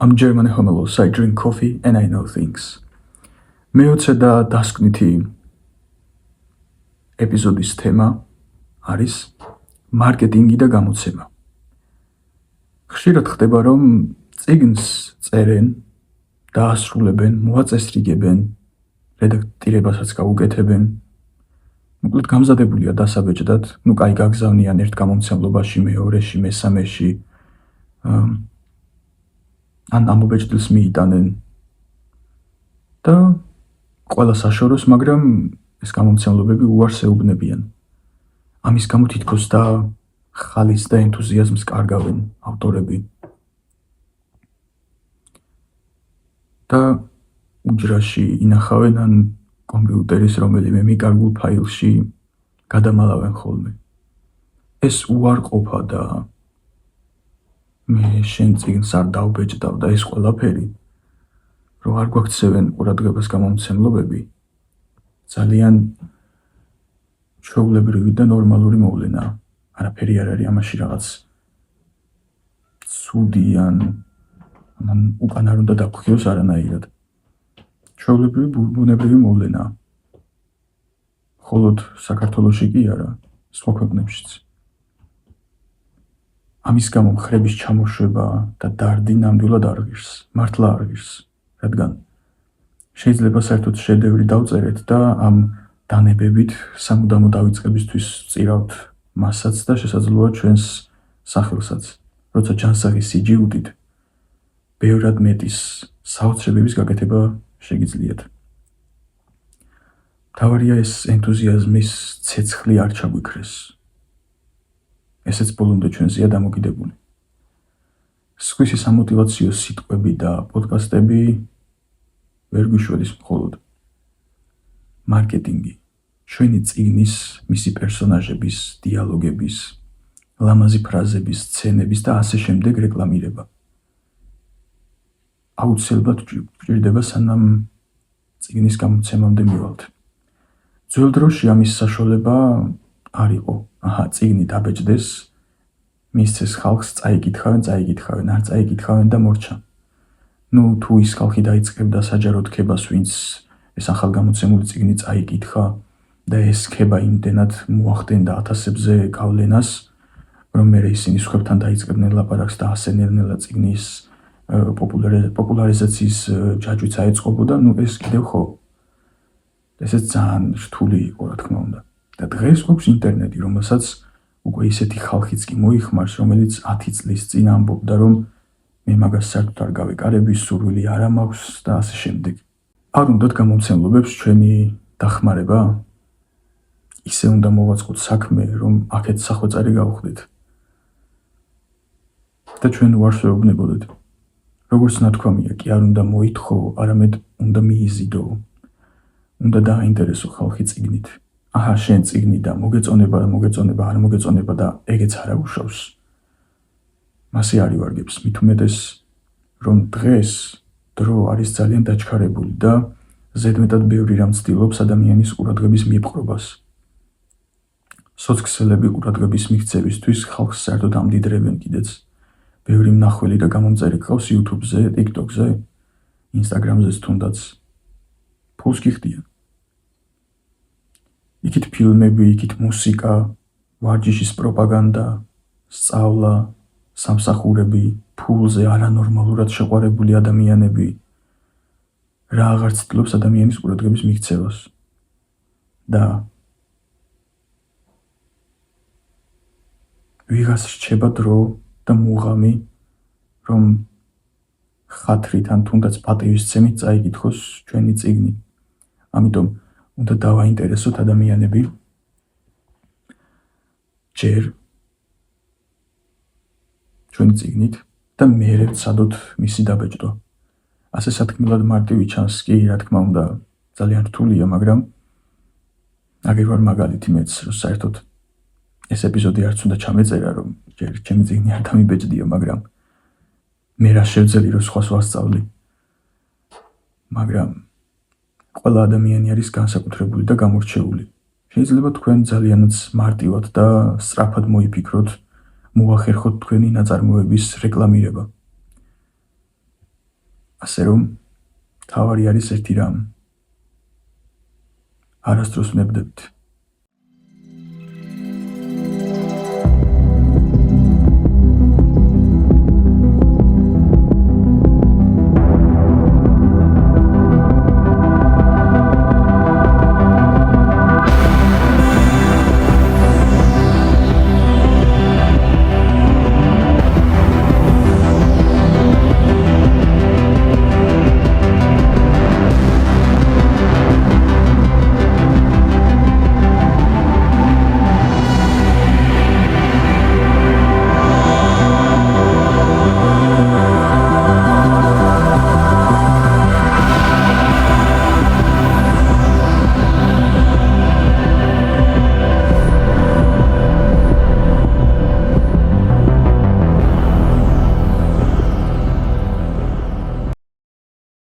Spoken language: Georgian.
I'm German homelos. I drink coffee and I know things. მეოცე და დასკვნითი ეპიზოდის თემა არის მარკეტინგი და გამოცემა. ხშირად ხდება, რომ წიგნს წერენ, დაასრულებენ, მოაწესრიგებენ, რედაქტირებასაც გაუკეთებენ. მოკლედ გამზადებულია დასაბეჭდად, კაი გაგზავნიან ერთ გამომცემლობაში, მეორეში, მესამეში. ან ამობეჭდილს მიიტანენ და ყველა საშოროს, მაგრამ ეს გამომცემლობები უარს ეუბნებიან. ამის გამო თითქოს და ხალის და ენთუზიაზმს კარგავენ ავტორები. და უჯრაში ინახავენ ან კომპიუტერის რომელიმე მიკარგულ ფაილში გადამალავენ ხოლმე. ეს უარყოფა და მე შენ წიგნს არ დავბეჭდავ და ეს ყველაფერი, რომ არ გვაქცევენ ყურადღებას გამომცემლობები, ძალიან ჩვეულებრივი და ნორმალური მოვლენაა. არაფერი არ არის ამაში რაღაც ცუდი ან უკან არ უნდა დაგხვიოს არანაირად. ჩვეულებრივი ბუნებრივი მოვლენაა. მხოლოდ საქართველოში კი არა, სხვა ქვეყნებშიც. ამის გამო მხრების ჩამოშვება და დარდი ნამდვილად არ ღირს, მართლა არ ღირს, რადგან შეიძლება საერთოდ შედევრი დავწერეთ და ამ დანებებით სამუდამო დავიწყებისთვის წირავთ მასაც და შესაძლოა ჩვენს სახელსაც, როცა ჯანსაღი სიჯიუტით ბევრად მეტის საოცრებების გაკეთება შეგიძლიათ. მთავარია ეს ენთუზიაზმის ცეცხლი არ ჩაგვიქრეს. ესეც ბოლომდე ჩვენზეა დამოკიდებული. სხვისი სამოტივაციო სიტყვები და პოდკასტები ვერ გვიშველის მხოლოდ. მარკეტინგი, ჩვენი წიგნის, მისი პერსონაჟების, დიალოგების, ლამაზი ფრაზების, სცენების და ასე შემდეგ რეკლამირება. აუცილებლად გვჭირდება, სანამ წიგნის გამოცემამდე მივალთ. ძველ დროში ამის საშუალება არ იყო. წიგნი დაბეჭდეს, მისცეს ხალხს, წაიკითხავენ, არ წაიკითხავენ და მორჩა. თუ ის ხალხი დაიწყებდა საჯაროდ ქებას, ვინც ეს ახალგამოცემული წიგნი წაიკითხა და ეს ქება იმდენად მოახდენდა ათასებზე გავლენას, რომ მე ისინი სხვებთან დაიწყებდნენ ლაპარაკს და ასე ნელ-ნელა წიგნის პოპულარიზაციის ჯაჭვიც აეწყობოდა, ეს კიდევ ხო. ესეც ძალიან რთული იყო, რა თქმა უნდა. და დღეს გვაქვს ინტერნეტი, რომელსაც უკვე ისეთი ხალხიც კი მოიხმარს, რომელიც 10 წლის წინ ამბობდა, რომ მე მაგას საერთოდ არ გავეკარები, სურვილი არ მაქვს და ასე შემდეგ. არ უნდათ გამომცემლობებს ჩვენი დახმარება? ისე უნდა მოვაწყოთ საქმე, რომ აქეთ სახვეწარი გავხდეთ. და ჩვენ უარს ვეუბნებოდეთ. როგორც ნათქვამია, კი არ უნდა მოითხოვო, არამედ უნდა მიიზიდო. უნდა დააინტერესო ხალხი წიგნით. შენ წიგნი და მოგეწონება, არ მოგეწონება და ეგეც არ აუშავს. მასე არ ივარგებს, მით უმეტეს, რომ დღეს დრო არის ძალიან დაჩქარებული და ზედმეტად ბევრი რამ ცდილობს ადამიანის ყურადღების მიპყრობას. სოცქსელები ყურადღების მიქცევისთვის ხალხს საერთოდ ამდიდრებენ კიდეც. ბევრი მნახველი და გამომწერი გყავს YouTube-ზე, TikTok-ზე, Instagram-ზეც თუნდაც. ფულს კი ხდიან. იქით ფილმები, იქით მუსიკა, ვარჯიშის პროპაგანდა, სწავლა, სამსახურები, ფულზე არანორმალურად შეყვარებული ადამიანები. რა აღარ ცდილობს ადამიანის ყურადღების მიქცევას. და ვიღას რჩება დრო და მუღამი, რომ ხათრით ან თუნდაც პატივისცემით წაიკითხოს ჩვენი წიგნი. ამიტომ უნდა დავაინტერესოთ ადამიანები ჯერ ჩვენი წიგნით და მერე ვცადოთ მისი დაბეჭდვა. ასე სათქმელად მარტივი ჩანს კი, რა თქმა უნდა, ძალიან რთულია, მაგრამ აგერ ვარ მაგალითი მეც, რომ საერთოდ ეს ეპიზოდი არც უნდა ჩამეწერა, რომ ჯერ ჩემი წიგნი არ დამიბეჭდია, მაგრამ მე რა შევძელი, რომ სხვას ვასწავლი. მაგრამ ყველა ადამიანი არის განსაკუთრებული და გამორჩეული. შეიძლება თქვენ ძალიანაც მარტივად და სწრაფად მოიფიქროთ, მოახერხოთ თქვენი ნაწარმოების რეკლამირება. ასე რომ თავარი არის ერთი რამ. არასდროს ვნებდებთ